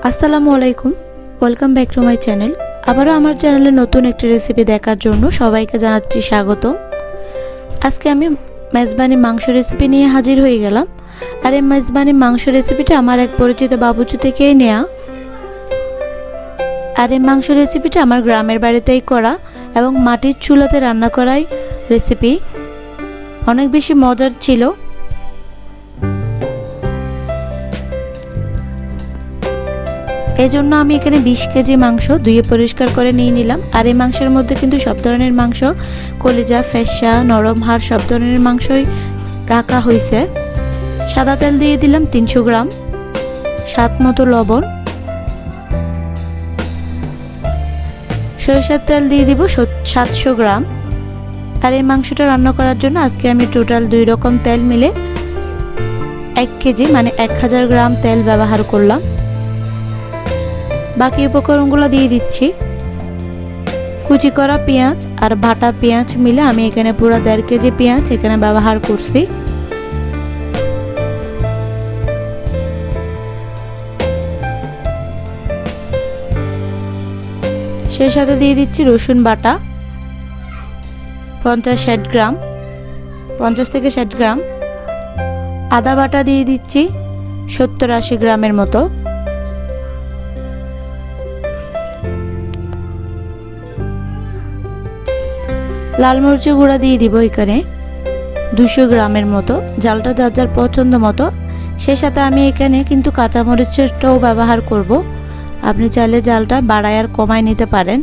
আসসালামু আলাইকুম, welcome back to my channel. আবারও আমার চ্যানেলে নতুন একটি রেসিপি দেখার জন্য সবাইকে জানাচ্ছি স্বাগত। আজকে আমি মেজবানি মাংস রেসিপি নিয়ে হাজির হয়ে গেলাম। আর এই মেজবানি মাংস রেসিপিটা আমার এক পরিচিত বাবুচি থেকেই নেওয়া। আর এই মাংস রেসিপিটা আমার গ্রামের বাড়িতেই করা এবং মাটির চুলাতে রান্না করাই রেসিপি, অনেক বেশি মজার ছিল। এই জন্য আমি এখানে 20 কেজি মাংস ধুয়ে পরিষ্কার করে নিয়ে নিলাম। আর এই মাংসের মধ্যে কিন্তু সব ধরনের মাংস, কলিজা, ফেসা, নরম হাড় সব ধরনের মাংসই রাখা হয়েছে। সাদা তেল দিয়ে দিলাম 300 গ্রাম, স্বাদ মতো লবণ, সরিষার তেল দিয়ে দিব 700 গ্রাম। আর এই মাংসটা রান্না করার জন্য আজকে আমি টোটাল 2 রকম তেল মিলে 1 কেজি মানে 1000 গ্রাম তেল ব্যবহার করলাম। বাকি উপকরণগুলো দিয়ে দিচ্ছি। কুচি করা পেঁয়াজ আর বাটা পেঁয়াজ মিলে আমি এখানে পুরো 1.5 কেজি পেঁয়াজ এখানে ব্যবহার করছি। সেই সাথে দিয়ে দিচ্ছি রসুন বাটা 50-60 গ্রাম, 50 থেকে 60 গ্রাম। আদা বাটা দিয়ে দিচ্ছি 70-80 গ্রামের মতো। লাল মরিচের গুঁড়া দিয়ে দিব এখানে 200 গ্রামের মতো, জালটা যার যার পছন্দ মতো। সেই সাথে আমি এখানে কিন্তু কাঁচা মরিচটাও ব্যবহার করব, আপনি চাইলে জালটা বাড়ায় আর কমায় নিতে পারেন।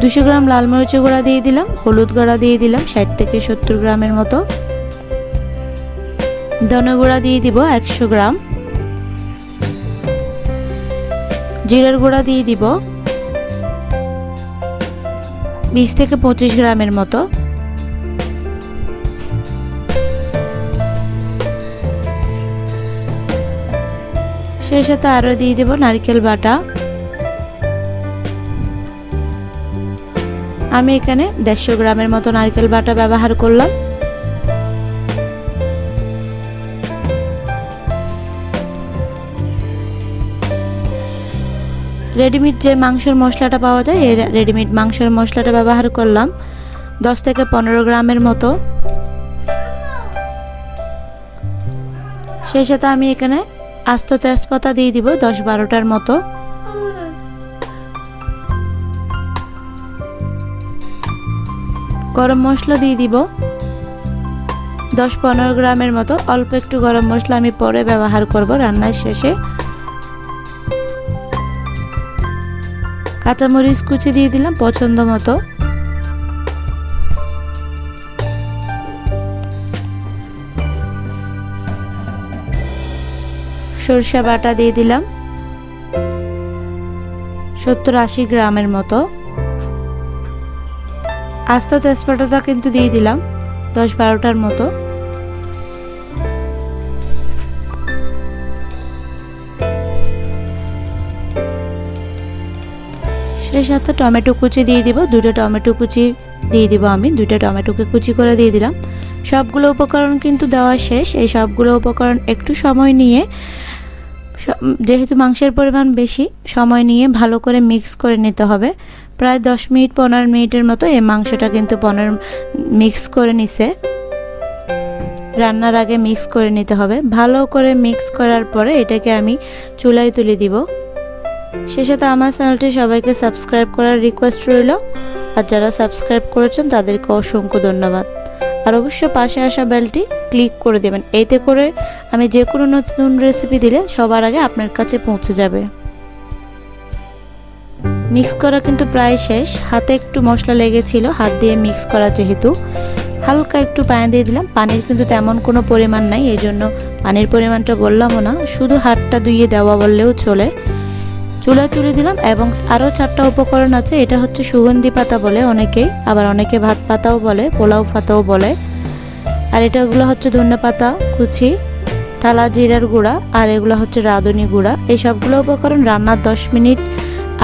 200 গ্রাম লাল মরিচের গুঁড়া দিয়ে দিলাম, হলুদ গুঁড়া দিয়ে দিলাম 60 থেকে 70 গ্রামের মতো, ধনে গুঁড়া দিয়ে দিব 100 গ্রাম, জিরার গুঁড়া দিয়ে দিব 20 থেকে 25 গ্রামের মতো। সেই সাথে আরো দিয়ে দেব নারকেল বাটা। আমি এখানে 150 গ্রামের মতো নারকেল বাটা ব্যবহার করলাম। রেডিমেড যে মাংসের মশলাটা পাওয়া যায়, এই রেডিমেড মাংসের মশলাটা ব্যবহার করলাম 10 থেকে 15 গ্রামের মতো। সেই সাথে আমি এখানে আস্ত তেজপাতা দিয়ে দিব 10-12টার মতো। গরম মশলা দিয়ে দিব 10-15 গ্রামের মতো। অল্প একটু গরম মশলা আমি পরে ব্যবহার করব রান্নার শেষে। কাঁচামরিচ কুচি দিয়ে দিলাম পছন্দ মতো। সরষা বাটা দিয়ে দিলাম 70-80 গ্রামের মতো। আস্ত তেজপাতাটা কিন্তু দিয়ে দিলাম 10-12টার মতো। সেই সাথে টমেটো কুচি দিয়ে দিব, 2টা টমেটো কুচি দিয়ে দিব। আমি 2টা টমেটোকে কুচি করে দিয়ে দিলাম। সবগুলো উপকরণ কিন্তু দেওয়া শেষ। এই সবগুলো উপকরণ একটু সময় নিয়ে, যেহেতু মাংসের পরিমাণ বেশি, সময় নিয়ে ভালো করে মিক্স করে নিতে হবে। প্রায় 10 মিনিট 15 মিনিটের মতো এই মাংসটা কিন্তু মিক্স করে নিছে। রান্নার আগে মিক্স করে নিতে হবে। ভালো করে মিক্স করার পরে এটাকে আমি চুলায় তুলে দিব। সেই সাথে আমার চ্যানেলটি সবাইকে সাবস্ক্রাইব করার রিকোয়েস্ট রইল। আর যারা সাবস্ক্রাইব করেছেন তাদেরকে অসংখ্য ধন্যবাদ। আর অবশ্যই পাশে আসা বেলটি ক্লিক করে দেবেন, এতে করে আমি যে কোনো নতুন রেসিপি দিলে সবার আগে আপনার কাছে পৌঁছে যাবে। মিক্স করা কিন্তু প্রায় শেষ। হাতে একটু মশলা লেগেছিল, হাত দিয়ে মিক্স করা যেহেতু। হালকা একটু পানি দিয়ে দিলাম। পানির কিন্তু তেমন কোনো পরিমাণ নাই, এই জন্য পানির পরিমাণটা বললামও না, শুধু হাতটা ধুয়ে দেওয়া বললেও চলে। চুলায় তুলে দিলাম। এবং আরও 4টা উপকরণ আছে। এটা হচ্ছে সুগন্ধি পাতা বলে অনেকেই, আবার অনেকে ভাত পাতাও বলে, পোলাও পাতাও বলে। আর এটাগুলো হচ্ছে ধনে পাতা কুচি, টালা জিরার গুঁড়া, আর এগুলো হচ্ছে রাঁধুনি গুঁড়া। এই সবগুলো উপকরণ রান্নার 10 মিনিট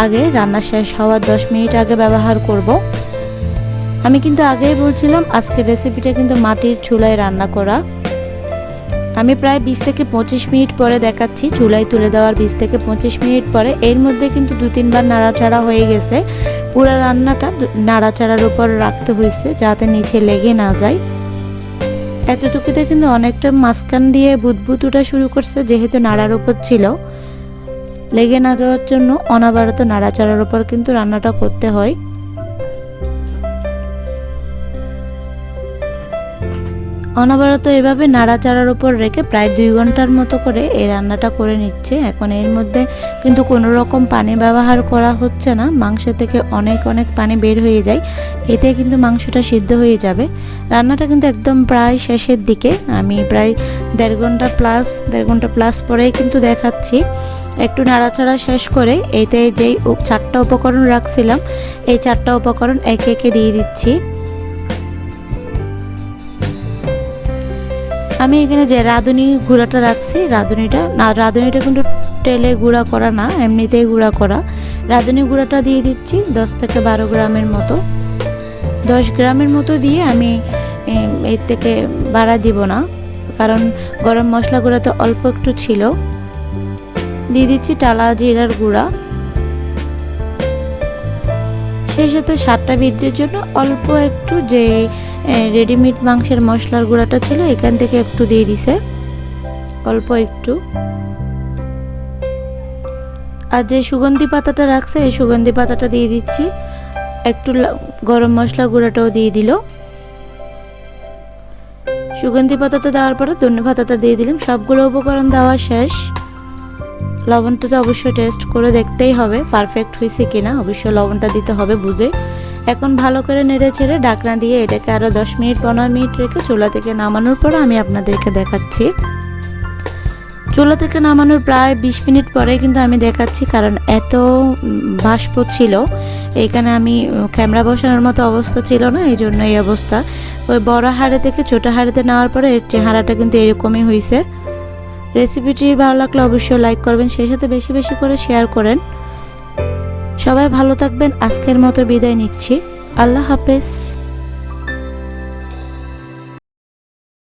আগে, রান্না শেষ হওয়ার 10 মিনিট আগে ব্যবহার করব। আমি কিন্তু আগেই বলছিলাম আজকের রেসিপিটা কিন্তু মাটির চুলায় রান্না করা। আমি প্রায় 20 থেকে 25 মিনিট পরে দেখাচ্ছি, চুলায় তুলে দেওয়ার 20 থেকে 25 মিনিট পরে। এর মধ্যে কিন্তু 2-3 বার নাড়াচাড়া হয়ে গেছে। পুরো রান্নাটা নাড়াচাড়ার উপর রাখতে হয়েছে যাতে নিচে লেগে না যায়। এতটুকুতে কিন্তু অনেকটা মাঝখান দিয়ে বুদবুদ ওঠা শুরু করছে, যেহেতু নাড়ার উপর ছিল। লেগে না যাওয়ার জন্য অনবরত নাড়াচাড়ার উপর কিন্তু রান্নাটা করতে হয়। অনবরত এভাবে নাড়াচাড়ার উপর রেখে প্রায় 2 ঘন্টার মতো করে এই রান্নাটা করে নিচ্ছে। এখন এর মধ্যে কিন্তু কোনো রকম পানি ব্যবহার করা হচ্ছে না, মাংস থেকে অনেক পানি বের হয়ে যায়, এতে কিন্তু মাংসটা সিদ্ধ হয়ে যাবে। রান্নাটা কিন্তু একদম প্রায় শেষের দিকে, আমি প্রায় 1.5 ঘন্টা প্লাস পরেই কিন্তু দেখাচ্ছি। একটু নাড়াচাড়া শেষ করে এতে যেই 4টা উপকরণ রাখছিলাম, এই 4টা উপকরণ একে একে দিয়ে দিচ্ছি। আমি এখানে যে রাঁধুনি গুঁড়াটা রাখছি, রাঁধুনিটা কিন্তু তেলে গুঁড়া করা না, এমনিতেই গুঁড়া করা। রাঁধুনি গুঁড়াটা দিয়ে দিচ্ছি 10 থেকে 12 গ্রামের মতো। 10 গ্রামের মতো দিয়ে আমি এর থেকে বাড়া দিব না, কারণ গরম মশলা গুঁড়া তো অল্প একটু ছিল। দিয়ে দিচ্ছি টালা জিরার গুঁড়া, সেই সাথে স্বাদটা বৃদ্ধির জন্য অল্প একটু যে রেডিমেড মাংসের মশলার গুঁড়াটা ছিল এখান থেকে একটু দিয়ে দিছে, অল্প একটু। আর যে সুগন্ধি পাতাটা রাখছে এই সুগন্ধি পাতাটা দিয়ে দিচ্ছি, একটু গরম মশলা গুঁড়াটাও দিয়ে দিল। সুগন্ধি পাতাটা দেওয়ার পরে ধনে পাতাটা দিয়ে দিলাম। সবগুলো উপকরণ দেওয়া শেষ। লবণটা তো অবশ্যই টেস্ট করে দেখতেই হবে পারফেক্ট হয়েছে কিনা, অবশ্যই লবণটা দিতে হবে বুঝে। এখন ভালো করে নেড়ে চেড়ে ঢাকনা দিয়ে এটাকে আরও 10-15 মিনিট রেখে চুলা থেকে নামানোর পর আমি আপনাদেরকে দেখাচ্ছি। চুলা থেকে নামানোর প্রায় 20 মিনিট পরে কিন্তু আমি দেখাচ্ছি, কারণ এত বাষ্প ছিল এইখানে, আমি ক্যামেরা বসানোর মতো অবস্থা ছিল না, এই জন্য এই অবস্থা। ওই বড় হাঁড়ি থেকে ছোট হাঁড়িতে নেওয়ার পরে এর চেহারাটা কিন্তু এরকমই হয়েছে। রেসিপিটি ভালো লাগলে অবশ্যই লাইক করবেন, সেই সাথে বেশি বেশি করে শেয়ার করেন। সবাই ভালো থাকবেন। আজকের মতো বিদায় নিচ্ছি। আল্লাহ হাফেজ।